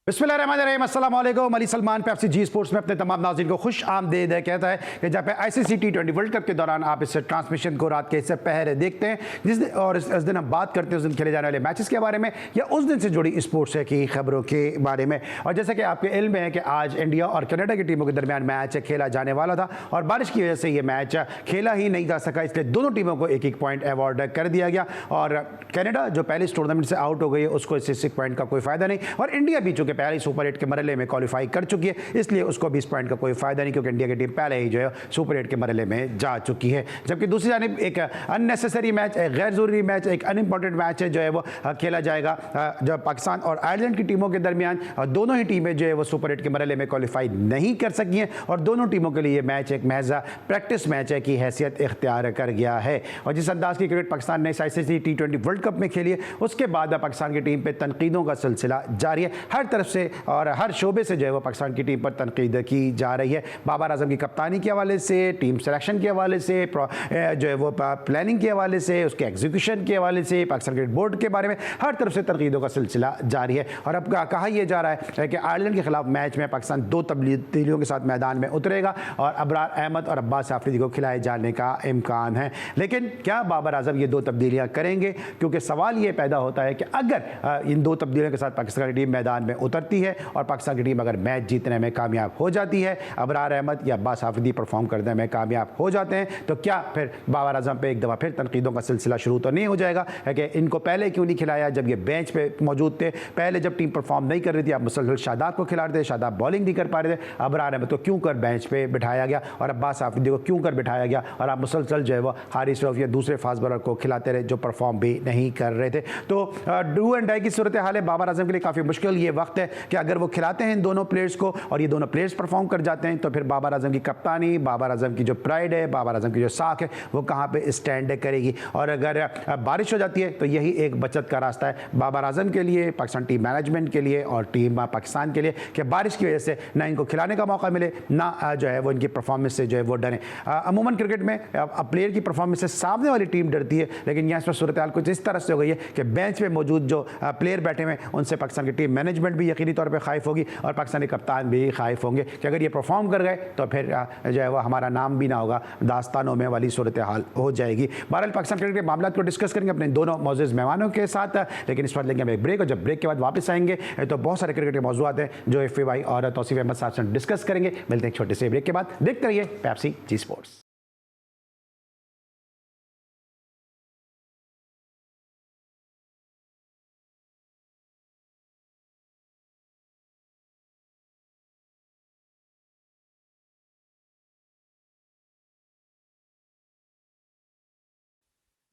बिस्मिल्लाहिर्रहमानिर्रहीम, अस्सलाम वालेकुम। Ali Salman Pepsi G sports में अपने तमाम नाज़रीन को खुश आमदीद कहता है कि जहाँ पे आईसीसी T20 वर्ल्ड कप के दौरान आप इस ट्रांसमिशन को रात के हिस्से पहरे देखते हैं, जिस दिन और इस दिन हम बात करते हैं उस दिन खेले जाने वाले मैचेस के बारे में या उस दिन से जुड़ी स्पोर्ट्स की खबरों के बारे में। और जैसा कि आपके इल्म है कि आज इंडिया और कनाडा की टीमों के दरमियान मैच खेला जाने वाला था और बारिश की वजह से ये मैच खेला ही नहीं जा सका, इसलिए दोनों टीमों को एक एक पॉइंट अवार्ड कर दिया गया। और कनाडा जो पहले इस टूर्नामेंट से आउट हो गई है उसको इस पॉइंट का कोई फायदा नहीं, और इंडिया भी चूंकि पहले सुपर 8 के मरहले में क्वालिफाई कर चुकी है इसलिए उसको 20 पॉइंट का कोई फायदा नहीं, क्योंकि इंडिया की टीम पहले ही जो है सुपर 8 के मरहले में जा चुकी है। जबकि दूसरी जानिब एक अननेसेसरी मैच, एक गैर जरूरी मैच, एक अनइम्पॉर्टेंट मैच है जो है वो खेला जाएगा जो पाकिस्तान और आयरलैंड की टीमों के दरमियान। दोनों ही टीमें जो है वो सुपर 8 के मरहले में क्वालिफाई नहीं कर सकी हैं और दोनों टीमों के लिए मैच एक महज प्रैक्टिस मैच है की हैसियत इख्तियार कर गया है। और जिस अंदाज की क्रिकेट पाकिस्तान ने आईसीसी T20 वर्ल्ड कप में खेली है उसके बाद पाकिस्तान की टीम पर तनकीदों का सिलसिला जारी है। हर तरफ से और हर शोबे से जो है वो पाकिस्तान की टीम पर तनकीद की जा रही है। बाबर आजम की कप्तानी के हवाले से, टीम सिलेक्शन के हवाले से, जो है वो प्लानिंग के हवाले से, उसके एग्जीक्यूशन के हवाले से, पाकिस्तान क्रिकेट बोर्ड के बारे में हर तरफ से तनकीदों का सिलसिला जारी है। और अब कहा यह जा रहा है कि आयरलैंड के खिलाफ मैच में पाकिस्तान 2 तब्दीलियों के साथ मैदान में उतरेगा और अबरार अहमद और अब्बास आफरीदी को खिलाए जाने का इम्कान है। लेकिन क्या बाबर आजम ये 2 तब्दीलियां करेंगे? क्योंकि सवाल ये पैदा होता है कि अगर इन 2 तब्दीलियों के साथ पाकिस्तान की टीम मैदान में उतरती है और पाकिस्तान की टीम अगर मैच जीतने में कामयाब हो जाती है, अबरार अहमद या अब्बास आफरीदी परफॉर्म करने में कामयाब हो जाते हैं, तो क्या फिर बाबर आजम पे एक दफ़ा फिर तनकीदों का सिलसिला शुरू तो नहीं हो जाएगा कि इनको पहले क्यों नहीं खिलाया जब ये बेंच पे मौजूद थे? पहले जब टीम परफॉर्म नहीं कर रही थी आप मुसलसल शादाब को खिला रहे थे, शादाब बॉलिंग नहीं कर पा रहे थे, अबरार अहमद को क्यों कर बेंच पे बिठाया गया और अब्बास आफरीदी को क्यों कर बिठाया गया और आप मुसलसल जो है वो हारिस रऊफ या दूसरे फास्ट बॉलर को खिलाते रहे जो परफॉर्म भी नहीं कर रहे थे? तो डू एंड डाई की सूरत हाल है। बाबर आजम के लिए काफ़ी मुश्किल ये वक्त है कि अगर वो खिलाते हैं इन दोनों प्लेयर्स को और ये दोनों प्लेयर्स परफॉर्म कर जाते हैं तो फिर बाबर आजम की कप्तानी, बाबर आजम की जो प्राइड है, बाबर आजम की जो साख है वो कहाँ पे स्टैंड करेगी। और अगर बारिश हो जाती है तो यही एक बचत का रास्ता है बाबर आजम के लिए, पाकिस्तान टीम मैनेजमेंट के लिए और टीम पाकिस्तान के लिए कि बारिश की वजह से ना इनको खिलाने का मौका मिले ना जो है वो इनकी परफॉर्मेंस से जो है वो डरें। अमूमन क्रिकेट में प्लेयर की परफॉर्मेंस से सामने वाली टीम डरती है, लेकिन यहाँ पर सूरत हाल कुछ इस तरह से हो गई है कि बेंच पे मौजूद जो प्लेयर बैठे हुए उनसे पाकिस्तान की टीम मैनेजमेंट भी यकीनी तौर पर खाइफ होगी और पाकिस्तानी कप्तान भी खाइफ होंगे कि अगर ये परफॉर्म कर गए तो फिर जो है वो हमारा नाम भी ना होगा, दास्तानों में वाली सूरत हाल हो जाएगी। बहरहाल पाकिस्तान क्रिकेट के मामला को डिस्कस करेंगे अपने दोनों मौजूद मेहमानों के साथ, लेकिन इस बार लेंगे हम एक ब्रेक और जब ब्रेक के बाद वापस आएंगे तो बहुत सारे क्रिकेट के मौजूद हैं जो FA भाई और तौसीफ अहमद साहब से डिस्कस करेंगे। मिलते हैं एक छोटे से ब्रेक के बाद, देखते रहिए Pepsi G sports.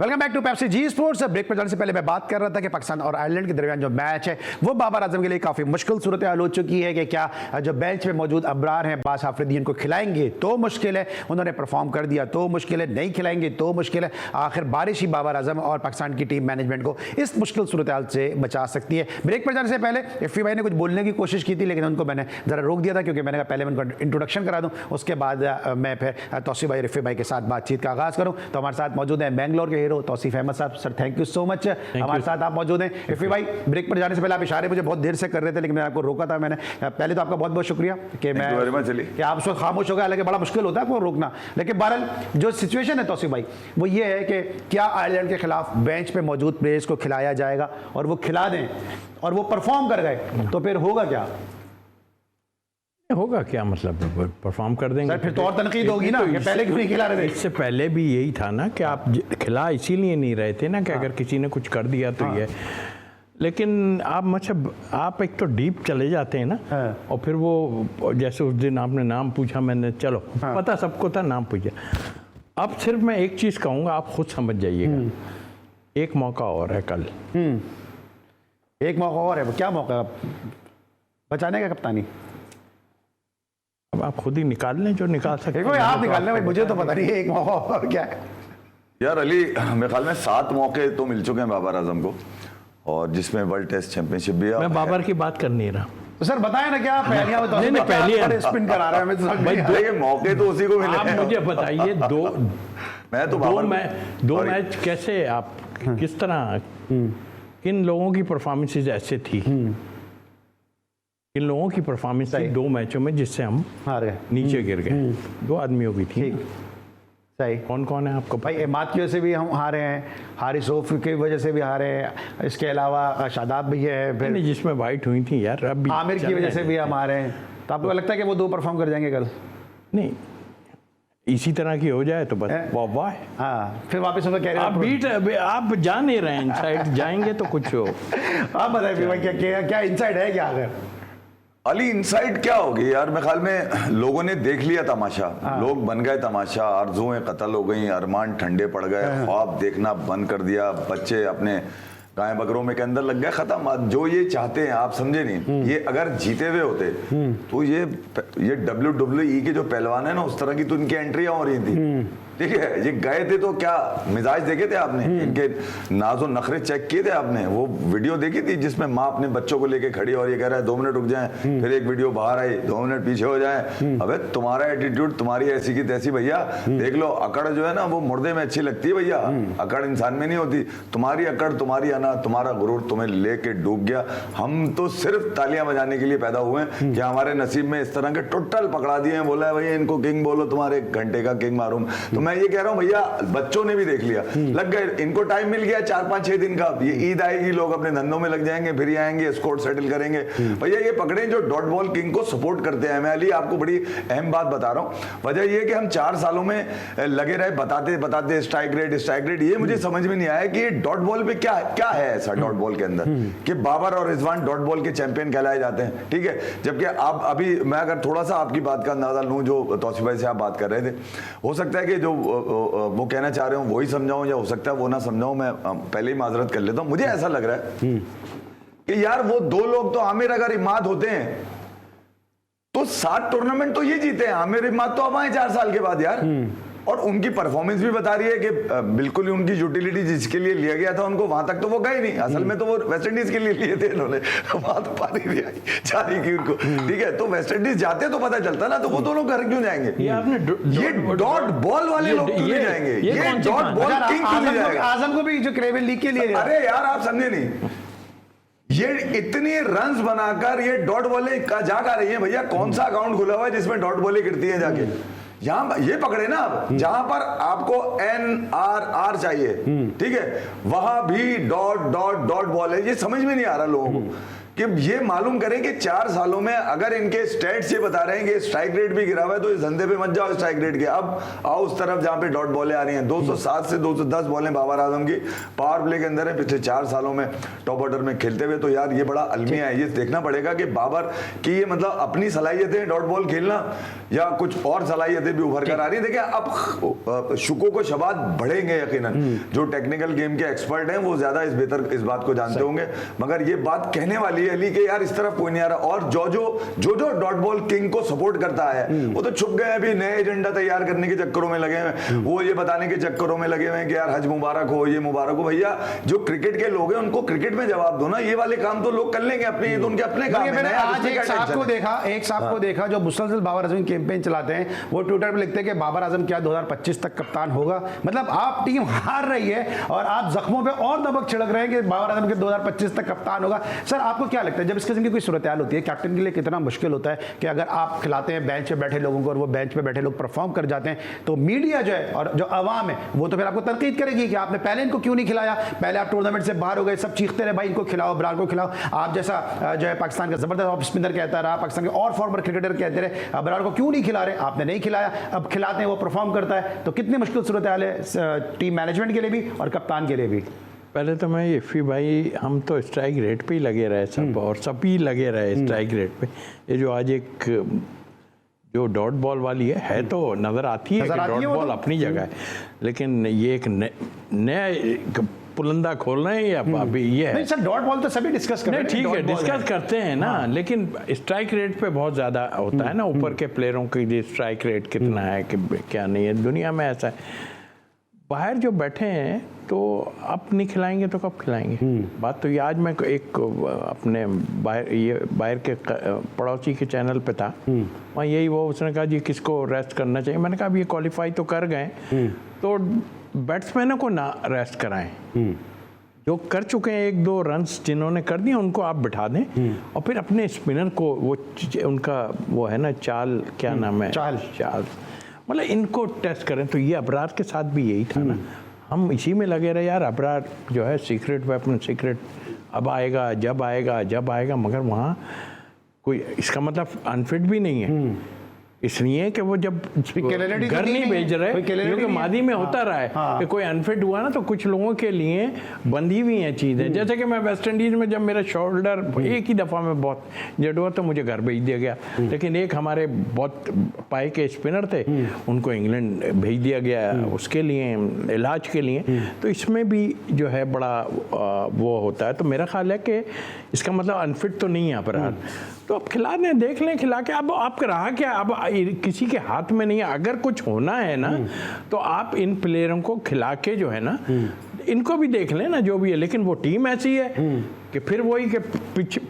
Welcome back to Pepsi G sports. Break पर जाने से पहले मैं बात कर रहा था कि पाकिस्तान और आयरलैंड के दरमियान जो मैच है वो बाबर आजम के लिए काफ़ी मुश्किल सूरत हाल हो चुकी है कि क्या जो बेंच में मौजूद अबरार हैं, अब्बास आफरीदी, इनको खिलाएंगे तो मुश्किल है, उन्होंने परफॉर्म कर दिया तो मुश्किल है, नहीं खिलाएंगे तो मुश्किल है। आखिर बारिश ही बाबर आजम और पाकिस्तान की टीम मैनेजमेंट को इस मुश्किल सूरत हाल से बचा सकती है। ब्रेक पर जाने से पहले FA भाई ने कुछ बोलने की कोशिश की थी लेकिन उनको मैंने ज़रा रोक दिया था क्योंकि मैंने कहा पहले मैं उनको इंट्रोडक्शन करा दूँ, उसके बाद मैं फिर तौसीफ भाई FA भाई के साथ बातचीत का आगाज़ करूँ। तो हमारे साथ मौजूद हैं बेंगलोर के हीरो तौसीफ अहमद साहब। Sir thank you so much, हमारे साथ आप मौजूद हैं। FA भाई ब्रेक पर जाने से पहले आप इशारे मुझे बहुत देर से कर रहे थे लेकिन मैंने आपको रोका था। मैंने पहले तो आपका बहुत बहुत शुक्रिया कि मैं आप उसको खामोश हो गए, हालांकि बड़ा मुश्किल होता है आपको रोकना। लेकिन बहरहाल जो सिचुएशन है तौसीफ भाई वो ये है कि क्या आयरलैंड के खिलाफ बेंच पे मौजूद प्लेयर्स को खिलाया जाएगा और वो खिला दें और वो परफॉर्म कर गए तो फिर होगा क्या? होगा क्या मतलब परफॉर्म कर देंगे फिर तो और तनकीद होगी ना कि पहले क्यों नहीं खिला रहे थे? इससे पहले भी यही था ना कि आप खिला इसीलिए नहीं रहे थे ना कि अगर किसी ने कुछ कर दिया तो ये, लेकिन आप मतलब आप एक तो डीप चले जाते हैं ना और फिर वो जैसे उस दिन आपने नाम पूछा, मैंने चलो पता सबको था, नाम पूछा। अब सिर्फ मैं एक चीज़ कहूँगा, आप खुद समझ जाइएगा, एक मौका और है कल। एक मौका और है, वो क्या मौका? बचाने का कप्तानी अब आप खुद ही निकाल लें जो निकाल सकते हैं। आप निकाल लें भाई, मुझे तो पता नहीं है एक मौका और क्या है। यार अली, मेरे ख्याल में 7 मौके तो मिल चुके हैं बाबर आजम को और जिसमें वर्ल्ड टेस्ट चैंपियनशिप भी है। मैं बाबर की बात कर नहीं रहा। तो सर बताएं ना क्या पहलियां नहीं पहले स्पिन करा रहा है भाई, मौके तो उसी को मिले। आप मुझे बताइए मैं तो दो मैच कैसे आप किस तरह किन लोगों की परफॉर्मेंसेज ऐसे थी? इन लोगों की परफॉर्मेंस थी 2 मैचों में जिससे हम हार गए, नीचे गिर गए। 2 आदमियों की थी। ठीक, सही। कौन कौन है आपको? भाई एमाद की वजह से भी हम हारे हैं, हारिस रऊफ की वजह से भी हारे हैं, इसके अलावा शादाब भी है, फिर नहीं, जिसमें वाइट हुई थी यार, अब भी आमिर की वजह से भी हम हारे हैं। तो आपको लगता है कि वो 2 परफॉर्म कर जाएंगे कल? नहीं, इसी तरह की हो जाए तो बस वाह वाह। हाँ, फिर वापस उनका कैरियर आप जा नहीं रहे हैं इनसाइड, जाएंगे तो कुछ हो। आप बताइए भाई, क्या इनसाइड है क्या अगर? अली इनसाइड क्या होगी यार, मेरे ख्याल में लोगों ने देख लिया तमाशा, लोग बन गए तमाशा, आरज़ुएं कत्ल हो गई, अरमान ठंडे पड़ गए, ख्वाब देखना बंद कर दिया, बच्चे अपने गाय बकरों में के अंदर लग गए, खत्म। जो ये चाहते हैं, आप समझे नहीं, ये अगर जीते हुए होते तो ये WWE के जो पहलवान है ना, उस तरह की तो इनकी एंट्रियां हो रही थी, ठीक है। ये गए थे तो क्या मिजाज देखे थे आपने, इनके नाजो नखरे चेक किए थे आपने? वो वीडियो देखी थी जिसमें माँ अपने बच्चों को लेके खड़ी और ये कह रहा है 2 मिनट रुक जाएं, फिर एक वीडियो बाहर आई 2 मिनट पीछे हो जाएं। अबे तुम्हारा एटीट्यूड, तुम्हारी ऐसी की तैसी भैया, देख लो अकड़ जो है ना वो मुर्दे में अच्छी लगती है भैया, अकड़ इंसान में नहीं होती। तुम्हारी अकड़, तुम्हारी अना, तुम्हारा गुरूर तुम्हें लेके डूब गया। हम तो सिर्फ तालियां बजाने के लिए पैदा हुए हैं कि हमारे नसीब में इस तरह के टोटल पकड़ा दिए हैं, बोला है भैया इनको किंग बोलो, तुम्हारे घंटे का किंग मारूं। तो मैं ये कह रहा हूं भैया, बच्चों ने भी देख लिया, लग गए, इनको टाइम मिल गया 4-5-6 दिन का। ये ईद आएगी, लोग अपने धंधों में लग जाएंगे, फिर आएंगे स्कोर सेटल करेंगे। भैया ये पकड़े जो डॉट बॉल किंग को सपोर्ट करते हैं। मैं अली आपको बड़ी अहम बात बता रहा हूं, वजह ये कि हम 4 सालों में लगे रहे बताते स्ट्राइक रेट, ये मुझे समझ में नहीं आया कि ये डॉट बॉल पे क्या है ऐसा डॉट बॉल के अंदर कि बाबर और रिजवान डॉट बॉल के चैंपियन कहलाए जाते हैं, ठीक है। जबकि आप अभी, मैं अगर थोड़ा सा आपकी बात का अंदाजा लूं, जो तौसीफ भाई से आप बात कर रहे थे, हो सकता है कि जो वो कहना चाह रहे हो वही समझाऊं, या हो सकता है वो ना समझाऊं, मैं पहले ही माजरत कर लेता हूं। मुझे ऐसा लग रहा है कि यार वो 2 लोग तो आमिर अगर इमाद होते हैं तो 7 टूर्नामेंट तो ये जीते हैं। आमिर इमाद तो अब आए 4 साल के बाद यार, और उनकी परफॉर्मेंस भी बता रही है कि बिल्कुल ही उनकी यूटिलिटी जिसके लिए लिया गया था उनको वहां तक तो वो गए नहीं। असल में तो वो वेस्ट इंडीज के लिए लिए थे इन्होंने, वहां तो पारी भी आई जारी की उनको, ठीक है। तो वेस्ट इंडीज जाते तो पता चलता ना, तो वो दोनों घर क्यों जाएंगे? ये डॉट बॉल वाले लोग क्यों नहीं जाएंगे? ये डॉट बॉल किंग क्यों नहीं जाएगा? आजम को भी जो क्रेवेल लीग के लिए, अरे यार आप समझे नहीं, ये इतनी रन्स बनाकर ये डॉट बॉलें जा रही है भैया। कौन सा अकाउंट खुला हुआ है जिसमें डॉट बॉलें गिरती हैं जाके? यहां ये पकड़े ना आप, जहां पर आपको NRR चाहिए, ठीक है, वहां भी डॉट बॉल है। ये समझ में नहीं आ रहा लोगों को कि ये मालूम करें कि 4 सालों में अगर इनके स्टेट्स ये बता रहे हैं कि स्ट्राइक रेट भी गिरा हुआ है, तो इस धंधे पे मत जाओ स्ट्राइक रेट के। अब आओ उस तरफ जहां पे डॉट बॉलें आ रही हैं। 207 से 210 बॉलें बाबर आजम की पावर प्ले के अंदर है पिछले 4 सालों में टॉप ऑर्डर में खेलते हुए। तो यार ये बड़ा अलमिया है, ये देखना पड़ेगा कि बाबर की ये मतलब अपनी सलाहियतें डॉट बॉल खेलना या कुछ और सलाहियतें भी उभर कर आ रही है। देखिए अब शुको को शबाद बढ़ेंगे यकीनन, जो टेक्निकल गेम के एक्सपर्ट हैं वो ज्यादा इस बात को जानते होंगे, मगर ये बात कहने वाली अली के यार इस तरफ कोई नहीं आ रहा। और जो डॉट बॉल किंग को सपोर्ट करता है वो तो छुप गए, अभी नए एजेंडा तैयार करने के चक्करों में लगे हुए, वो ये बताने के चक्करों में लगे हुए हैं कि यार हज मुबारक हो, ये मुबारक हो। भैया जो क्रिकेट के लोग हैं उनको क्रिकेट में जवाब दो ना, ये वाले काम तो लोग कर लेंगे अपने, ये तो उनके अपने काम है। मैंने आज एक साहब को देखा जो मुसलसल बाबर आजम कैंपेन चलाते हैं, वो ट्विटर पर लिखते हैं कि बाबर आजम क्या 2025 तक कप्तान होगा। मतलब आप टीम हार रही है और आप जख्मों पे और नमक छिड़क रहे हैं कि बाबर आजम के 2025 तक कप्तान होगा। सर आपको क्या लगता है जब इस किस्म की कोई सूरत हाल होती है, कैप्टन के लिए कितना मुश्किल होता है कि अगर आप खिलाते हैं बेंच पे बैठे लोगों को और वो बेंच पे बैठे लोग परफॉर्म कर जाते हैं, तो मीडिया जो है और जो अवाम है वो तो फिर आपको तनकीद करेगी कि आपने पहले इनको क्यों नहीं खिलाया, पहले आप टूर्नामेंट से बाहर हो गए, सब चीखते रहे भाई इनको खिलाओ, ब्रार को खिलाओ। आप जैसा जो है पाकिस्तान का जबरदस्त ऑफ स्पिनर कहता रहा, पाकिस्तान के और फॉर्मर क्रिकेटर कहते रहे अबरार को क्यों नहीं खिला रहे, आपने नहीं खिलाया, अब खिलाते हैं वो परफॉर्म करता है। तो कितनी मुश्किल सूरत हाल है टीम मैनेजमेंट के लिए भी और कप्तान के लिए भी। पहले तो मैं इफ़ी भाई, हम तो स्ट्राइक रेट पे ही लगे रहे सब, और सभी लगे रहे स्ट्राइक रेट पे। ये जो आज एक जो डॉट बॉल वाली है तो नज़र आती है कि डॉट बॉल अपनी जगह है, लेकिन ये एक नया पुलंदा खोल रहे हैं या अभी ये है? नहीं सर, डॉट बॉल तो सभी डिस्कस करते हैं। ठीक है, डिस्कस करते हैं ना, लेकिन स्ट्राइक रेट पे बहुत ज़्यादा होता है ना, ऊपर के प्लेयरों की स्ट्राइक रेट कितना है कि क्या नहीं है, दुनिया में ऐसा है। बाहर जो बैठे हैं तो अब नहीं खिलाएंगे तो कब खिलाएंगे? बात तो ये, आज मैं एक अपने बाहर के पड़ोसी के चैनल पे था, वहाँ यही वो उसने कहा जी किसको रेस्ट करना चाहिए। मैंने कहा अब ये क्वालिफाई तो कर गए तो बैट्समैनों को ना रेस्ट कराएं, जो कर चुके हैं 1-2 रन्स जिन्होंने कर दिए उनको आप बिठा दें और फिर अपने स्पिनर को वो उनका वो है ना चाल, क्या नाम है, चाल मतलब इनको टेस्ट करें। तो ये अबरार के साथ भी यही था ना, हम इसी में लगे रहे यार, अबरार जो है सीक्रेट वेपन, सीक्रेट अब आएगा, जब आएगा, मगर वहाँ कोई इसका मतलब अनफिट भी नहीं है, इसलिए कि वो जब घर नहीं भेज रहे, क्योंकि मादी में होता रहा है कि कोई अनफिट हुआ ना तो कुछ लोगों के लिए बंधी हुई हैं चीज़ें। जैसे कि मैं वेस्ट इंडीज़ में जब मेरा शोल्डर एक ही दफ़ा में बहुत जड़ हुआ तो मुझे घर भेज दिया गया, लेकिन एक हमारे बहुत पाए के स्पिनर थे उनको इंग्लैंड भेज दिया गया उसके लिए, इलाज के लिए। तो इसमें भी जो है बड़ा वो होता है। तो मेरा ख्याल है कि इसका मतलब अनफिट तो नहीं है अपराध, तो अब खिला दें, देख लें खिला के। अब आपका रहा क्या, अब किसी के हाथ में नहीं है। अगर कुछ होना है ना तो आप इन प्लेयरों को खिला के जो है ना इनको भी देख लें ना जो भी है। लेकिन वो टीम ऐसी है कि फिर वही कि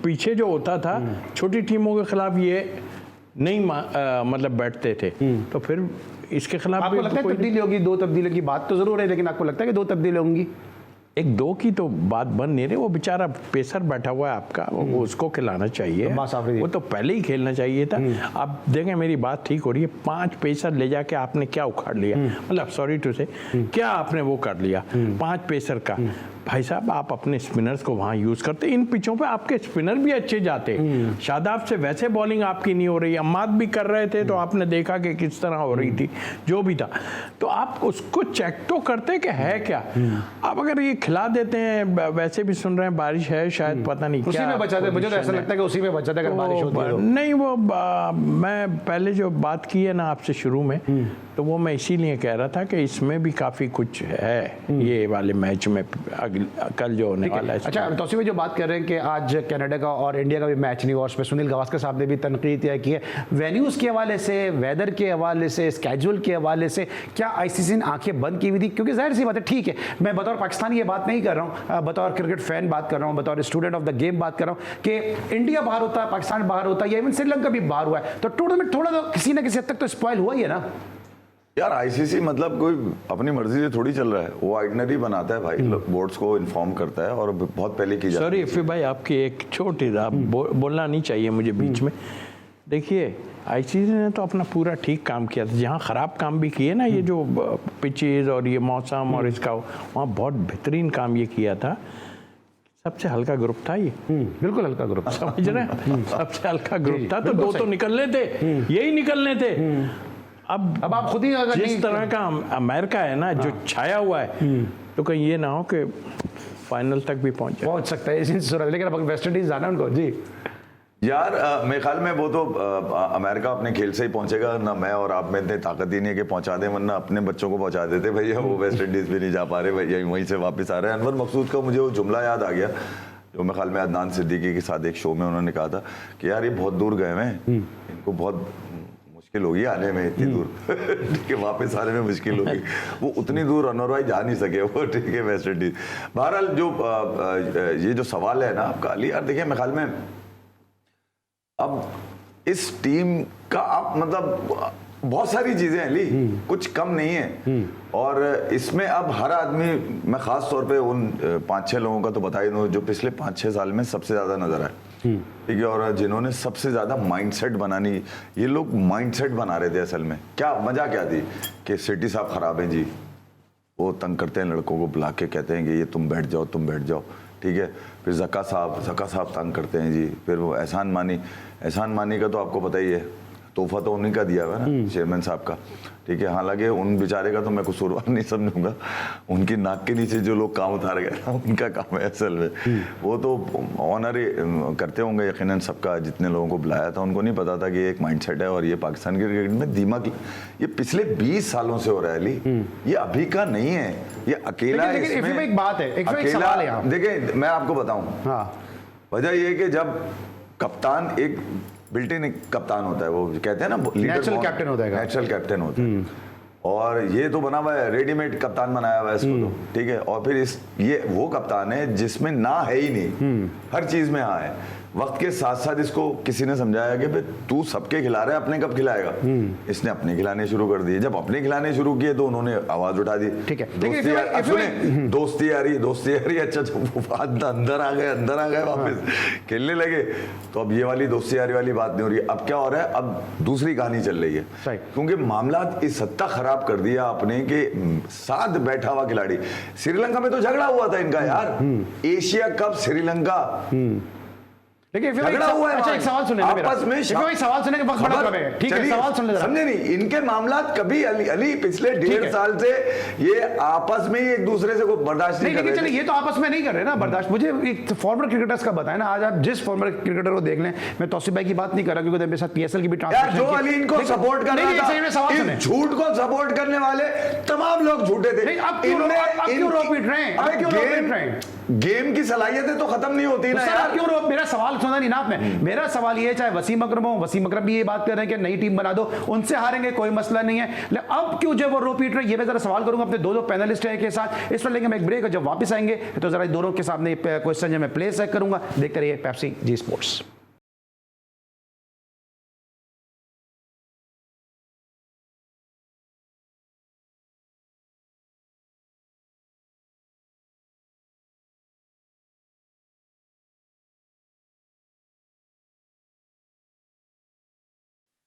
पीछे जो होता था छोटी टीमों के खिलाफ ये नहीं मतलब बैठते थे, तो फिर इसके खिलाफ आपको लगता है तब्दीली होगी? 2 तब्दीलियों की बात तो जरूर है, लेकिन आपको लगता है कि 2 तब्दीली होंगी? 1-2 की तो बात बन नहीं रही। वो बेचारा पेसर बैठा हुआ है आपका, वो उसको खिलाना चाहिए, वो तो पहले ही खेलना चाहिए था। आप देखें मेरी बात ठीक हो रही है, 5 पेसर ले जाके आपने क्या उखाड़ लिया, मतलब सॉरी टू से क्या आपने वो कर लिया 5 पेसर का। भाई साहब आप अपने स्पिनर्स को वहाँ यूज़ करते, इन पिचों पे आपके स्पिनर भी अच्छे जाते। शादाब से वैसे बॉलिंग आपकी नहीं हो रही, अम्माद भी कर रहे थे तो आपने देखा कि किस तरह हो रही थी, जो भी था। तो आप उसको चेक तो करते कि है क्या। आप अगर ये खिला देते हैं, वैसे भी सुन रहे हैं बारिश है शायद, पता नहीं उसी में बचा दे, मुझे तो ऐसा लगता है कि उसी में बचा दे अगर बारिश होती है। नहीं वो मैं पहले जो बात की है ना आपसे शुरू में, तो वो मैं इसीलिए कह रहा था कि इसमें भी काफ़ी कुछ है ये वाले मैच में कल जो होने वाला है। अच्छा तौसीफ भाई जो बात कर रहे हैं कि आज कनाडा का और इंडिया का भी मैच नहीं हुआ, उसमें सुनील गावस्कर साहब ने भी तनकीद की है वेन्यूज़ के हवाले से, वेदर के हवाले से, स्केड्यूल के हवाले से। क्या आईसीसी ने आंखें बंद की हुई थी? क्योंकि जाहिर सी बात है, ठीक है मैं बतौर पाकिस्तानी ये बात नहीं कर रहा हूँ, बतौर क्रिकेट फैन बात कर रहा हूँ, बतौर स्टूडेंट ऑफ द गेम बात कर रहा हूँ कि इंडिया बाहर होता है, पाकिस्तान बाहर होता है, या इवन श्रीलंका भी बाहर हुआ है, तो टूर्नामेंट थोड़ा तो किसी ना किसी हद तक तो स्पॉइल हुआ ही है ना यार। आईसीसी मतलब कोई अपनी मर्जी से थोड़ी चल रहा है, वो आइटनरी बनाता है भाई, बोर्ड्स को इन्फॉर्म करता है और बहुत पहले की जाती है। सॉरी इफ़ी भाई आपकी एक छोटी आप बोलना नहीं चाहिए मुझे बीच में। देखिए आईसीसी ने तो अपना पूरा ठीक काम किया था, जहाँ ख़राब काम भी किए ना, ये जो पिचेज और ये मौसम और इसका, वहाँ बहुत बेहतरीन काम ये किया था। सबसे हल्का ग्रुप था ये, बिल्कुल हल्का ग्रुप, समझ रहे हैं, सबसे हल्का ग्रुप था। तो 2 तो निकलने थे, यही निकलने थे। अब आप खुद ही जिस तरह का अमेरिका है ना जो छाया हुआ है, तो कहीं ये ना हो कि फाइनल तक भी पहुंच सकता है। लेकिन अब वेस्ट इंडीज जाना उनको जी यार मेरे ख्याल में वो तो अमेरिका अपने खेल से ही पहुंचेगा ना, मैं और आप में इतनी ताकत ही नहीं है कि पहुंचा दें, वरना अपने बच्चों को पहुंचा देते भैया। वो वेस्ट इंडीज भी नहीं जा पा रहे भैया, वहीं से वापस आ रहे हैं। अनवर मकसूद का मुझे वो जुमला याद आ गया जो मेरे ख्याल में अदनान सिद्दीकी के साथ एक शो में उन्होंने कहा था कि यार ये बहुत दूर गए हैं, इनको बहुत मुश्किल होगी आने में, इतनी दूर ठीक है, वापस आने में मुश्किल होगी। वो उतनी दूर अनवर भाई जा नहीं सके वो, ठीक है, वेस्ट इंडीज। बहरहाल जो ये जो सवाल है ना आपका अली, यार देखिए मेरे ख्याल में अब इस टीम का आप मतलब बहुत सारी चीजें हैं ली, कुछ कम नहीं है। और इसमें अब हर आदमी, मैं खास तौर पे उन 5-6 लोगों का तो बता ही दूं जो पिछले 5-6 साल में सबसे ज्यादा नजर आए, ठीक है, और जिन्होंने सबसे ज्यादा माइंडसेट बनानी, ये लोग माइंडसेट बना रहे थे। असल में क्या वजह क्या थी कि सेठी साहब खराब हैं जी, वो तंग करते हैं लड़कों को, बुला के कहते हैं कि ये तुम बैठ जाओ, ठीक है। फिर जक्का साहब तंग करते हैं जी। फिर वो एहसान मानी का तो आपको पता ही है, तोहफा तो उन्हीं का दिया हुआ है ना, चेयरमैन साहब का, ठीक है। हालांकि उन बेचारे का तो मैं कसूरवार नहीं समझूंगा, उनकी नाक के नीचे जो लोग काम उतार गए ना, उनका काम है असल में। वो तो ऑनर करते होंगे यकीनन सबका, जितने लोगों को बुलाया था उनको नहीं पता था कि ये एक माइंडसेट है और ये पाकिस्तान के क्रिकेट में दिमाग, ये पिछले 20 सालों से हो रहा है अली, ये अभी का नहीं है, ये अकेला। लेकिन एक बात है, एक सवाल है, देखिए मैं आपको बताऊं, वजह ये है कि जब कप्तान एक बिल्ट इन कप्तान होता है, वो कहते हैं ना नेचुरल कैप्टन होता है, और ये तो बना हुआ है, रेडीमेड कप्तान बनाया हुआ है इसको तो, ठीक है। और फिर ये वो कप्तान है जिसमें ना है ही नहीं, हर चीज में हाँ है। वक्त के साथ साथ इसको किसी ने समझाया कि भाई तू सबके खिला रहा है, अपने कब खिलाएगा। इसने अपने खिलाने शुरू कर दिए। जब अपने खिलाने शुरू किए तो उन्होंने आवाज उठा दी, ठीक है, दोस्ती आ रही। अच्छा अंदर आ गए वापस खेलने लगे। तो अब ये वाली दोस्ती यारी वाली बात नहीं हो रही है। अब क्या हो रहा है, अब दूसरी कहानी चल रही है, क्योंकि मामला इस हद तक खराब कर दिया आपने कि साथ बैठा हुआ खिलाड़ी, श्रीलंका में तो झगड़ा हुआ था इनका यार, एशिया कप श्रीलंका लेकिन झगड़ा हुआ है। अच्छा, एक सवाल सुने आपस में सवाल सुने के वक्त बड़ा कम है। ठीक है, सवाल सुन ले जरा। समझे नहीं, इनके मामला कभी अली पिछले 1.5 साल से ये आपस में ही एक दूसरे से कोई बर्दाश्त नहीं कर रहे। चलिए, ये तो आपस में नहीं कर रहे ना बर्दाश्त। मुझे एक फॉर्मर क्रिकेटर्स का बताएं ना, आज आप जिस फॉर्मर क्रिकेटर को देख लें, मैं तौसीफ भाई की बात नहीं कर रहा क्योंकि मेरे साथ पीएसएल की भी ट्रांसलेशन जो अली इनको सपोर्ट कर रहा था, झूठ को सपोर्ट करने वाले तमाम लोग झूठे थे। अब क्यों रोक पीट रहे हैं? गेम की सलाहियतें तो खत्म नहीं होती ना यार। क्यों रोक? मेरा सवाल सुना नहीं ना आपने। मेरा सवाल ये, चाहे वसीम अकरम हो, वसीम अकरम भी ये बात कर रहे हैं कि नई टीम बना दो, उनसे हारेंगे कोई मसला नहीं है। अब क्यों जो वो रो पीट रहे, ये मैं जरा सवाल करूंगा अपने दो पैनलिस्ट है के साथ। इस पर लेंगे हम एक ब्रेक, जब वापस आएंगे तो जरा दोनों के सामने क्वेश्चन जो मैं प्लेस करूंगा। देखते रहिए Pepsi G sports.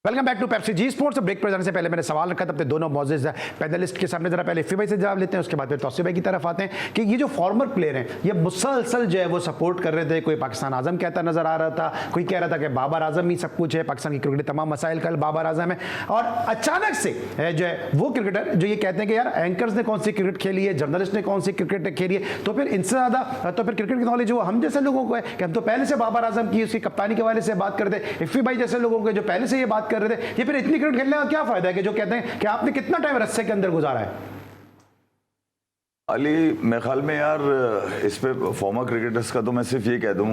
Welcome back to Pepsi G sports. Break पर जाने से पहले मैंने सवाल रखा था अपने दोनों मौजूद पैनलिस्ट के सामने। जरा पहले इफ़ी भाई से जवाब लेते हैं, उसके बाद फिर तौसीफ भाई की तरफ आते हैं कि ये जो फॉर्मर प्लेयर हैं ये मुसलसल जो है वो सपोर्ट कर रहे थे। कोई पाकिस्तान आजम कहता नजर आ रहा था, कोई कह रहा था कि बाबर आजम ही सब कुछ है, पाकिस्तान की क्रिकेट तमाम मसाइल कल बाबर आजम है। और अचानक से जो है वो क्रिकेटर जो ये कहते हैं कि यार एंकर्स ने कौन सी क्रिकेट खेली है, जर्नलिस्ट ने कौन सी क्रिकेट खेली है, तो फिर इनसे ज़्यादा तो फिर क्रिकेट की नॉलेज वो हम जैसे लोगों को है कि हम तो पहले से बाबर आजम की उसकी कप्तानी के हवाले से बात करते हैं। इफ़ी भाई जैसे लोगों को जो पहले से ये बात कर रहे थे, ये फिर क्रिकेट खेलने का क्या फायदा है कि जो कहते हैं कि आपने कितना टाइम रस्से के अंदर गुजारा है। अली मेरे ख्याल में यार इस पे फॉर्मर क्रिकेटर्स का तो मैं सिर्फ ये कह दूं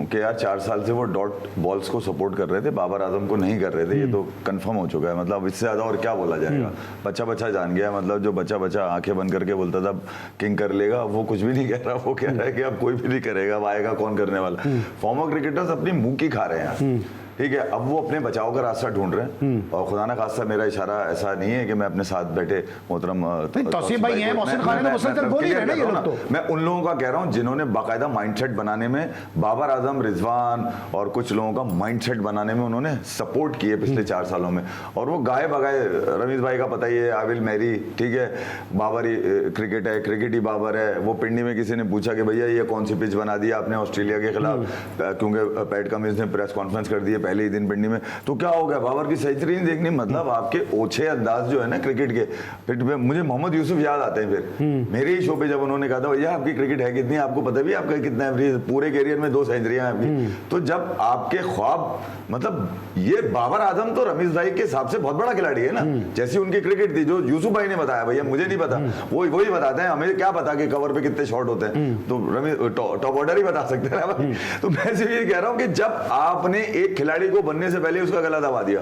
कि यार 4 साल से वो डॉट बॉल्स को सपोर्ट कर रहे थे, बाबर आजम को नहीं कर रहे थे। ये तो कंफर्म हो चुका है। मतलब इससे ज़्यादा और क्या बोला जाएगा। बच्चा जान गया। मतलब जो बच्चा आंखें बंद करके बोलता था किंग कर लेगा, वो कुछ भी नहीं कह रहा। वो कह रहा है कि अब कोई भी नहीं करेगा, अब आएगा कौन करने वाला। फॉर्मर क्रिकेटर्स अपनी मुंह की खा रहे हैं, ठीक है। अब वो अपने बचाव का रास्ता ढूंढ रहे हैं। और खुदा ना खास्ता मेरा इशारा ऐसा नहीं है कि मैं अपने साथ बैठे मोहतरम तौसीफ भाई हैं, मोहसिन खान ने मुसलसल बोल ही रहे हैं ये लोग। तो मैं उन लोगों का कह रहा हूं जिन्होंने बाकायदा माइंडसेट बनाने में, बाबर आजम, रिजवान और कुछ लोगों का माइंडसेट बनाने में उन्होंने सपोर्ट किए पिछले 4 सालों में। और वो गाए बगाए, रमीज भाई का पता ही है, आई विल मैरी, ठीक है, बाबर ही क्रिकेट है, क्रिकेट ही बाबर है। वो पिंडी में किसी ने पूछा कि भैया ये कौन सी पिच बना दी आपने ऑस्ट्रेलिया के खिलाफ, क्योंकि पैट कमिंस ने प्रेस कॉन्फ्रेंस कर दी है पहले ही दिन पिंडी में, तो क्या हो गया, बाबर की सेंचुरी नहीं देखनी। मतलब आपके ओछे अंदाज जो है ना क्रिकेट के, फिर मुझे मोहम्मद यूसुफ याद आते हैं। फिर मेरे ही शो पे जब उन्होंने कहा था भैया आपकी क्रिकेट है कितनी, आपको पता भी आपका कितना एवरेज, पूरे कैरियर में 2 सेंचुरियां आपकी। तो जब आपके ख्वाब, मतलब ये बाबर आजम तो रमीज भाई के हिसाब से बहुत बड़ा खिलाड़ी है ना, जैसी उनकी क्रिकेट थी, जो यूसुफ भाई ने बताया, भैया मुझे नहीं पता, वही बताते हैं, हमें क्या पता कि कवर पे कितने शॉट होते हैं, तो रमीज टॉप ऑर्डर ही बता सकते हैं भाई। तो मैं सिर्फ ये कह रहा हूं कि जब आपने एक खिलाड़ी को बनने से पहले उसका गला दबा दिया,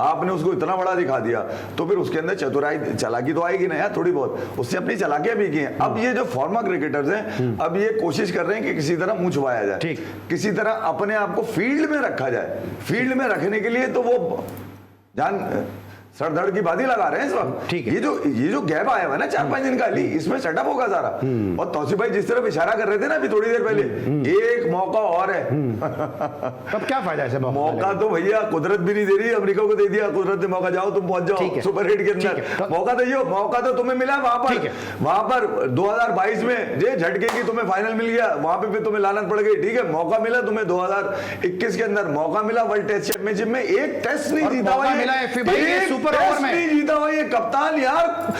आपने उसको इतना बड़ा दिखा दिया, तो फिर उसके अंदर चतुराई चालाकी तो आएगी ना यार, थोड़ी बहुत। उससे अपनी चालाकियां भी की हैं। अब ये जो फॉर्मर क्रिकेटर्स हैं, अब ये कोशिश कर रहे हैं कि किसी तरह मुंह छुपाया जाए, किसी तरह अपने आप को फील्ड में रखा जाए। फील्ड में रखने के लिए तो वो जान सर धड़ की बाजी लगा रहे हैं इस वक्त। ठीक है, ये जो गैप आया हुआ है ना 4-5 दिन का, इसमें सेटअप होगा सारा। और तौसीफ भाई जिस तरफ इशारा कर रहे थे ना अभी थोड़ी देर पहले, एक मौका और है। तब क्या फायदा है मौका तो भैया कुदरत भी नहीं दे रही, अमेरिका को दे दिया कुदरत ने मौका, जाओ तुम पहुंच जाओ सुपर 8 के अंदर। मौका तो मौका तो तुम्हें मिला वहां पर 2022 में जे झटके की तुम्हें फाइनल मिल गया, वहां पे तुम्हें लानत पड़ गई, ठीक है। मौका मिला तुम्हें 2021 के अंदर, मौका मिला वर्ल्ड टेस्ट चैंपियनशिप में, एक टेस्ट नहीं जीता हुआ, टेस्ट नहीं जीता हुआ ये कप्तान। यार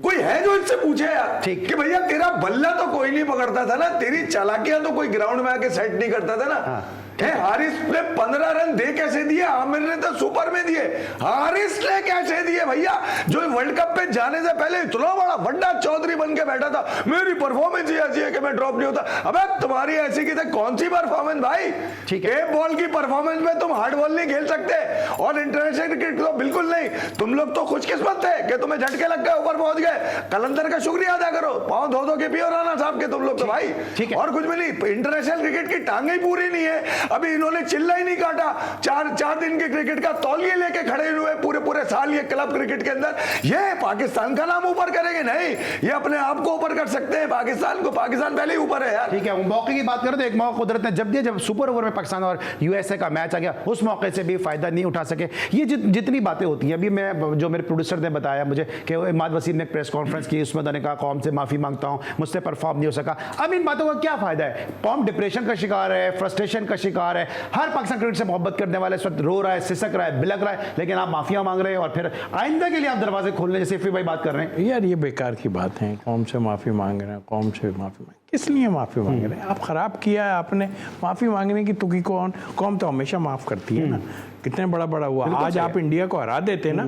कोई है जो इससे पूछे यार कि भैया तेरा बल्ला तो कोई नहीं पकड़ता था ना, तेरी चालाकियां तो कोई ग्राउंड में आके सेट नहीं करता था ना। हारिस ने 15 रन दे कैसे दिए, आमिर ने तो सुपर में दिए, हारिस ने कैसे दिए भैया, जो वर्ल्ड कप पे जाने से पहले इतना बड़ा बंडा चौधरी बन के बैठा था, मेरी परफॉर्मेंस ही ऐसी है कि मैं ड्रॉप नहीं होता। अबे तुम्हारी ऐसी की कौन सी परफॉर्मेंस भाई, ठीक है, बॉल की परफॉर्मेंस में तुम हार्ड बॉल नहीं खेल सकते, और इंटरनेशनल क्रिकेट तो बिल्कुल नहीं। तुम लोग तो खुशकिस्मत थे कि तुम्हें झटके लग गए, ऊपर पहुंच गए, कलंदर का शुक्रिया अदा करो, पाँव धो धो के पियो राणा साहब के तुम लोग तो भाई, ठीक है। और कुछ भी नहीं। इंटरनेशनल क्रिकेट की टांगे ही पूरी नहीं है, अभी इन्होंने चिल्ला ही नहीं काटा, चार दिन के क्रिकेट का तौलिए लेके खड़े हुए पूरे साल ये क्लब क्रिकेट के अंदर। ये पाकिस्तान का नाम ऊपर करेंगे नहीं, ये अपने आप को ऊपर कर सकते हैं, पाकिस्तान को, पाकिस्तान पहले ही ऊपर है यार। ठीक है, मौके की बात करें तो एक मौका कुदरत ने जब दिया, जब सुपर ओवर में पाकिस्तान और यूएसए का मैच आ गया, उस मौके से भी फायदा नहीं उठा सके। ये जितनी बातें होती हैं, अभी मैं जो मेरे प्रोड्यूसर ने बताया मुझे कि इमाद वसीम ने प्रेस कॉन्फ्रेंस की, उसमें उन्होंने कहा कौम से माफी मांगता हूं, मुझसे परफॉर्म नहीं हो सका। अब इन बातों का क्या फायदा है? कौम डिप्रेशन का शिकार है, फ्रस्ट्रेशन का शिकार है, हर पाकिस्तान क्रिकेट से मोहब्बत करने वाले इस वक्त रो रहा है, सिसक रहा है, बिलक रहा है, लेकिन आप माफिया मांग रहे हैं और फिर आइंदा के लिए आप दरवाजे खोलने, जैसे फिर भाई बात कर रहे हैं। यार ये बेकार की बात है, कौम से माफ़ी मांग रहे हैं, कौम से माफ़ी मांग, किस लिए माफ़ी मांग रहे हैं? आप ख़राब किया है आपने, माफ़ी मांगने की तुकी कौम तो हमेशा माफ़ करती है ना। कितने बड़ा हुआ, आज आप इंडिया को हरा देते ना,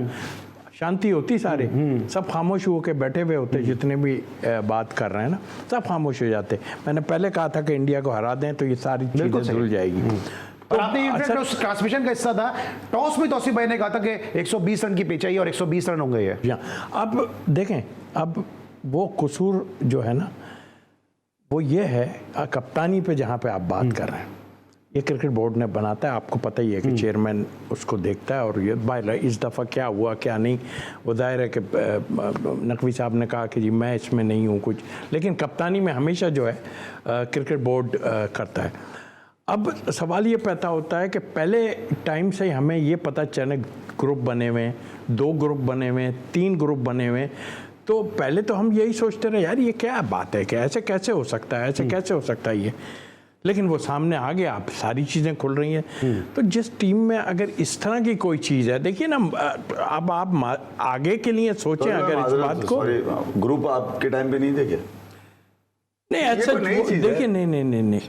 शांति होती, सारे सब खामोश हो के बैठे हुए होते, जितने भी बात कर रहे हैं ना, सब खामोश हो जाते। मैंने पहले कहा था कि इंडिया को हरा दें तो ये सारी चीज़ें धुल जाएगी। और आपने इनफैक्ट उस ट्रांसमिशन का हिस्सा था, टॉस में तौसीफ भाई ने कहा था कि 120 रन की पिच है और 120 रन हो गए हैं। अब देखें, अब वो कसूर जो है ना, वो ये है कप्तानी पे, जहाँ पे आप बात कर रहे हैं, ये क्रिकेट बोर्ड ने बनाता है, आपको पता ही है कि चेयरमैन उसको देखता है, और ये भाई इस दफ़ा क्या हुआ क्या नहीं, वो जाहिर है कि नकवी साहब ने कहा कि जी मैं इसमें नहीं हूँ कुछ, लेकिन कप्तानी में हमेशा जो है क्रिकेट बोर्ड करता है। अब सवाल ये पैदा होता है कि पहले टाइम से हमें ये पता चले ग्रुप बने हुए, 2 ग्रुप बने हुए, 3 ग्रुप बने हुए, तो पहले तो हम यही सोचते रहे यार ये क्या बात है कि ऐसे कैसे हो सकता है, ऐसे कैसे हो सकता है ये, लेकिन वो सामने आ गया, आप सारी चीज़ें खुल रही हैं। तो जिस टीम में अगर इस तरह की कोई चीज़ है, देखिए ना, अब आप आगे के लिए सोचें अगर इस बात को। ग्रुप आपके टाइम पे नहीं देखे? नहीं ऐसा देखिए, नहीं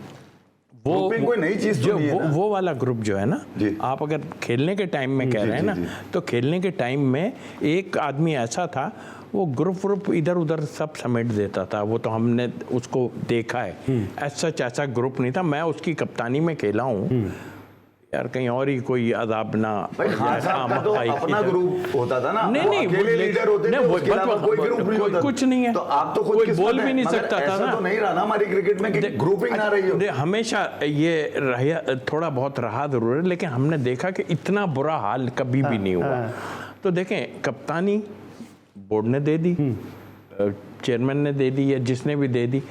वो कोई नई चीज जो वो वाला ग्रुप जो है ना, आप अगर खेलने के टाइम में कह रहे हैं ना, तो खेलने के टाइम में एक आदमी ऐसा था, वो ग्रुप इधर उधर सब समेट देता था, वो तो हमने उसको देखा है। ऐसा ग्रुप नहीं था, मैं उसकी कप्तानी में खेला हूँ यार, कहीं और ही कोई अदाब ना। भाई खान साहब का तो अपना ग्रुप होता था ना, नहीं अकेले लीडर होते थे, उसके अलावा कोई ग्रुप नहीं होता, कुछ नहीं है, तो आप तो खुद कोई बोल भी नहीं सकता था ना। तो नहीं रहा ना हमारी क्रिकेट में कि ग्रुपिंग ना रही हो। हमेशा ये थोड़ा बहुत रहा जरूर है, लेकिन हमने देखा कि इतना बुरा हाल कभी भी नहीं हुआ। तो देखें, कप्तानी बोर्ड ने दे दी, चेयरमैन ने दे दी, या जिसने भी दे दी।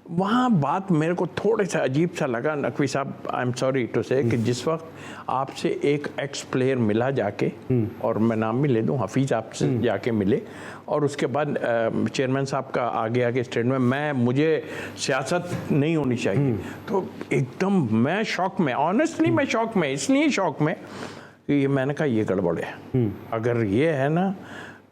वहाँ बात मेरे को थोड़ा सा अजीब सा लगा नकवी साहब, आई एम सॉरी टू से, कि जिस वक्त आपसे एक एक्स प्लेयर मिला जाके, और मैं नाम भी ले दूँ, हफीज़ आपसे जाके मिले, और उसके बाद चेयरमैन साहब का आगे स्टेटमेंट, मुझे सियासत नहीं होनी चाहिए, तो एकदम मैं शौक में, ऑनेस्टली मैं शौक में, इसलिए शौक में कि मैंने कहा ये गड़बड़ है, अगर ये है ना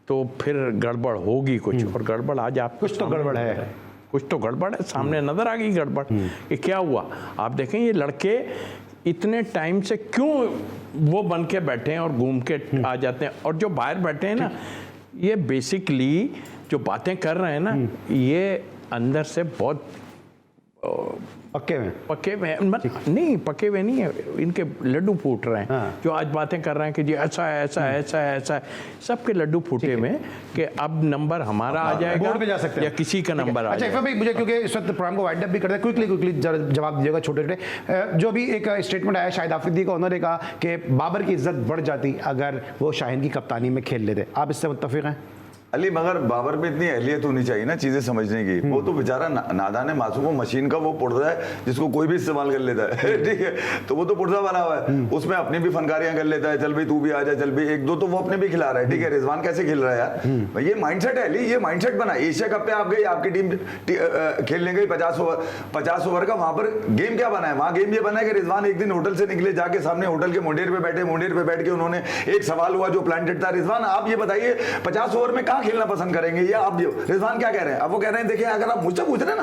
तो फिर गड़बड़ होगी कुछ, और गड़बड़ आज आप कुछ तो गड़बड़ है, कुछ तो गड़बड़ है, सामने नजर आ गई गड़बड़ कि क्या हुआ। आप देखें ये लड़के इतने टाइम से क्यों वो बन के बैठे हैं और घूम के आ जाते हैं, और जो बाहर बैठे हैं ना, ये बेसिकली जो बातें कर रहे हैं ना, ये अंदर से बहुत पक्के में नहीं, पके हुए नहीं है, इनके लड्डू फूट रहे हैं। जो आज बातें कर रहे हैं कि जी ऐसा है, सबके लड्डू फूटे हुए कि अब नंबर हमारा आ जाएगा, बोर्ड पे जा सकते हैं, या किसी का नंबर आ जाएगा। अच्छा भाई, मुझे क्योंकि इस वक्त प्रोग्राम को वाइंड अप भी करते हैं, क्विकली जवाब दीजिएगा छोटे। जो भी एक स्टेटमेंट आया शाहिद आफरीदी का, उन्होंने कहा कि बाबर की इज्जत बढ़ जाती अगर वो शाहीन की कप्तानी में खेल लेते, आप इससे मुत्तफिक हैं? अली, मगर बाबर में इतनी अहलियत होनी चाहिए ना चीजें समझने की। वो तो बेचारा नादान है, मासूम मशीन का वो पुर्जा है जिसको कोई भी इस्तेमाल कर लेता है ठीक है, तो वो तो पुर्जा बना हुआ है, उसमें अपनी भी फनकारियां कर लेता है, चल भाई तू भी आ जा, चल भाई 1-2 तो वो अपने भी खिला रहा है, ठीक है। रिजवान कैसे खेल रहा है यार, ये माइंडसेट है अली, ये माइंडसेट बना। एशिया कप पे आप गई, आपकी टीम खेलने गई 50 ओवर का, वहां पर गेम क्या बना है? वहां गेम ये बना है कि रिजवान एक दिन होटल से निकले, जाके सामने होटल के मुंडेर पे बैठे, मुंडेर पे बैठ के उन्होंने एक सवाल हुआ जो प्लांटेड था, रिजवान आप ये बताइए 50 ओवर में कहाँ खेलना पसंद करेंगे, या आप रिजवान क्या कह रहे हैं? अब वो कह रहे हैं देखिए अगर आप मुझसे पूछ रहे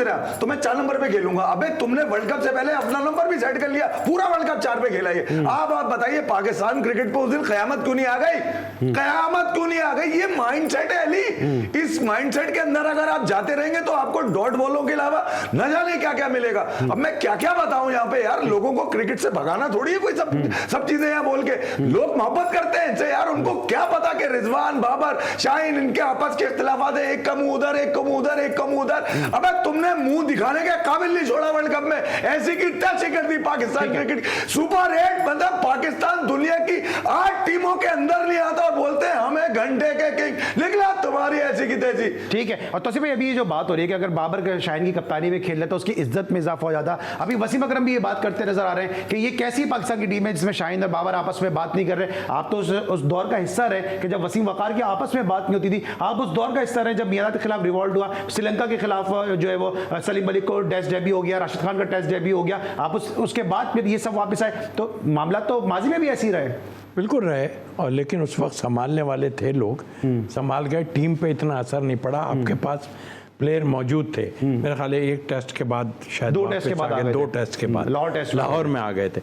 हैं तो मैं 4 नंबर पे खेलूंगा। अबे तुमने वर्ल्ड कप से पहले अपना नंबर भी सेट कर लिया, पूरा वर्ल्ड कप 4 पे खेला है। आप बताइए पाकिस्तान क्रिकेट पे उस दिन कयामत क्यों नहीं आ गई? कयामत क्यों नहीं आ गई? ये माइंडसेट है अली, इस माइंडसेट के अंदर अगर आप जाते रहेंगे तो आपको डॉट बॉलों के अलावा न जाने क्या क्या मिलेगा। अब मैं क्या क्या बताऊं यहाँ पे यार, लोगों को क्रिकेट से भगाना थोड़ी है कोई सब चीजें यहाँ बोल के। लोग मोहब्बत करते हैं इनसे यार, उनको क्या पता कि रिजवान, बाबर, शाहीन, इनके आपस के इख्तिलाफात है, एक कम उधर, एक कम उधर, एक कम उधर। अबे तुमने मुंह दिखाने के काबिल नहीं छोड़ा वर्ल्ड कप में, ऐसी की तैसी कर दी पाकिस्तान क्रिकेट। सुपर 8 मतलब पाकिस्तान दुनिया की 8 टीमों के अंदर नहीं आता और बोलते हैं हमें घंटे के किंग, निकला तुम्हारी ऐसी की तैसी। ठीक है। और तौसीफ भाई अभी ये जो बात हो रही है कि अगर बाबर शाहीन की कप्तानी में खेल रहे तो उसकी इज्जत में इजाफा हो जाता। अभी वसीम अकरम भी ये बात करते नजर आ रहे हैं कि ये कैसी पाकिस्तान की टीम है जिसमें शाहीन और बाबर आपस में बात नहीं कर रहे। आप तो उस दौर का हिस्सा रहे कि जब वसीम वकार की आपस में बात नहीं होती थी। आप उस दौर का हिस्सा रहे जब मियां के खिलाफ रिवॉल्ट हुआ, श्रीलंका के खिलाफ जो है वो सलीम मलिक को टेस्ट डेब्यू हो गया, राशिद खान का टेस्ट डेब्यू हो गया। आप उसके बाद फिर ये सब वापस आए, तो मामला तो माजी में भी ऐसे ही रहे। बिल्कुल रहे, और लेकिन उस वक्त संभालने वाले थे लोग, संभाल गए, टीम पे इतना असर नहीं पड़ा। आपके पास प्लेयर मौजूद थे, मेरे ख्याल है एक टेस्ट के बाद शायद 2 टेस्ट के बाद आ गए, 2 टेस्ट के बाद लाहौर में आ गए थे।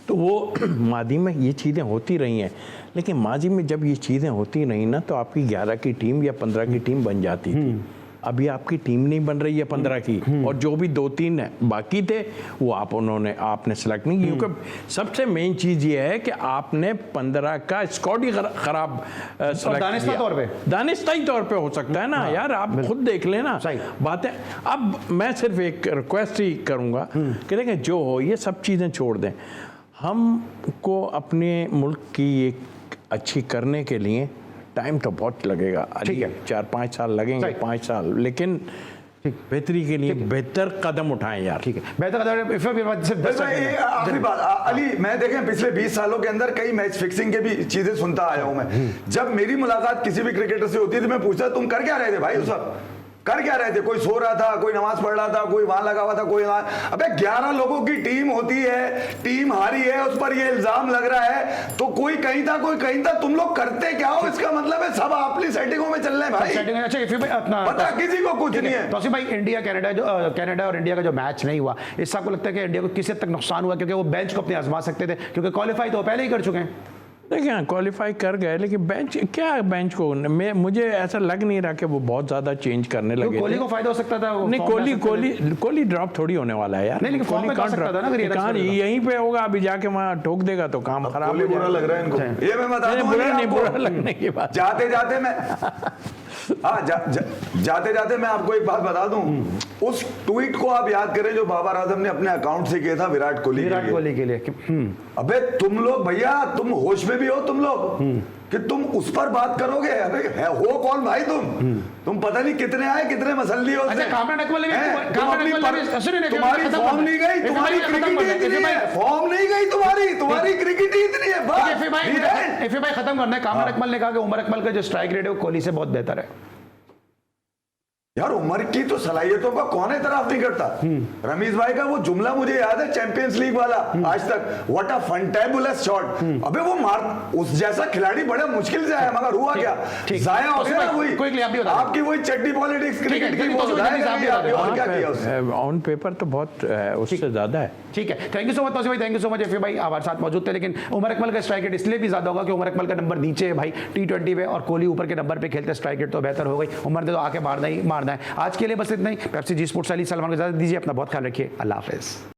तो वो मादी में ये चीज़ें होती रही हैं, लेकिन माजी में जब ये चीज़ें होती रही ना तो आपकी 11 की टीम या 15 की टीम बन जाती थी। अभी आपकी टीम नहीं बन रही है 15 की, और जो भी 2-3 बाकी थे वो आपने सेलेक्ट नहीं, क्योंकि सबसे मेन चीज़ ये है कि आपने 15 का स्क्वाड ही खराब दानिस्ता तौर पे, दानिस्ताई तौर पे हो सकता है ना यार, आप खुद देख लेना बातें। अब मैं सिर्फ एक रिक्वेस्ट ही करूँगा कि देखें जो हो ये सब चीज़ें छोड़ दें, हमको अपने मुल्क की एक अच्छी करने के लिए टाइम तो बहुत लगेगा, ठीक है, 4-5 साल लगेंगे, 5 साल, लेकिन बेहतरी के लिए बेहतर कदम उठाएं यार। ठीक है, बेहतर कदम। आखिरी बात अली, मैं देखें पिछले 20 सालों के अंदर कई मैच फिक्सिंग के भी चीजें सुनता आया हूं मैं। जब मेरी मुलाकात किसी भी क्रिकेटर से होती थी मैं पूछता तुम कर क्या रहे थे भाई, उस वक्त कर क्या रहे थे? कोई सो रहा था, कोई नमाज पढ़ रहा था, कोई वहां लगा हुआ था, कोई वहां। अबे 11 लोगों की टीम होती है, टीम हारी है, उस पर ये इल्जाम लग रहा है, तो कोई कहीं था कोई कहीं था, तुम लोग करते क्या हो? इसका मतलब है सब अपनी सेटिंगों में चल रहे हैं भाई। अच्छा, पता किसी को कुछ नहीं है। तो भाई इंडिया कनाडा और इंडिया का जो मैच नहीं हुआ, इससे आपको लगता है कि इंडिया को किसी हद तक नुकसान हुआ, क्योंकि वो बेंच को अपने आजमा सकते थे, क्योंकि क्वालिफाई तो पहले ही कर चुके हैं। देखिए क्वालिफाई कर गए, लेकिन बेंच को मुझे ऐसा लग नहीं रहा कि वो बहुत ज्यादा चेंज करने लगे। कोहली को फायदा हो सकता था। नहीं, कोहली ड्रॉप थोड़ी होने वाला है यार। नहीं, लेकिन फॉर्म में कर सकता था ना, अगर यहीं पे होगा, अभी जाके वहां ठोक देगा तो काम खराब हो जाएगा। बुरा लग रहा है इनको, ये मैं बता दूं, बुरा लगने की बात। जाते जाते मैं जाते जाते मैं आपको एक बात बता दूं, उस ट्वीट को आप याद करें जो बाबर आजम ने अपने अकाउंट से किया था विराट कोहली के लिए। अबे तुम लोग भैया, तुम होश में भी हो तुम लोग कि तुम उस पर बात करोगे? अबे हो कौन भाई तुम पता नहीं कितने आए, कितने मसल्ली हो। अच्छा, तुम्हारी फॉर्म नहीं गई, तुम्हारी क्रिकेट इतनी है, फॉर्म नहीं गई तुम्हारी क्रिकेट इतनी है। भाई खत्म करना है। कामरान अकमल ने कहा कि उमर अकमल का जो स्ट्राइक रेट है वो कोहली से बहुत बेहतर है। यार उमर की तो सलाहियतों का कौन एतराफ नहीं करता। रमीज भाई का वो जुमला मुझे याद है चैंपियंस लीग वाला आज तक, व्हाट अ फंटेबुलस शॉट। अबे वो उस जैसा खिलाड़ी बड़े मुश्किल से आया, मगर हुआ क्या, जाया हो गया। वही आपकी वही चड्डी पॉलिटिक्स क्रिकेट की, और क्या किया उसने? ऑन पेपर तो बहुत उससे ज्यादा है। ठीक है, thank you so much Tauseef भाई, thank you so much FA भाई, हमारे साथ मौजूद थे। लेकिन उमर अकमल का स्ट्राइक रेट इसलिए भी ज्यादा होगा कि उमर अकमल का नंबर नीचे है भाई T20 में, और कोहली ऊपर के नंबर पे खेलते, स्ट्राइक रेट तो बेहतर हो गई। उमर ने तो आके मारना है। आज के लिए बस इतना ही। Pepsi G sports Ali Salman को इजाजत दीजिए, अपना बहुत ख्याल रखिए, अल्लाह हाफिज़।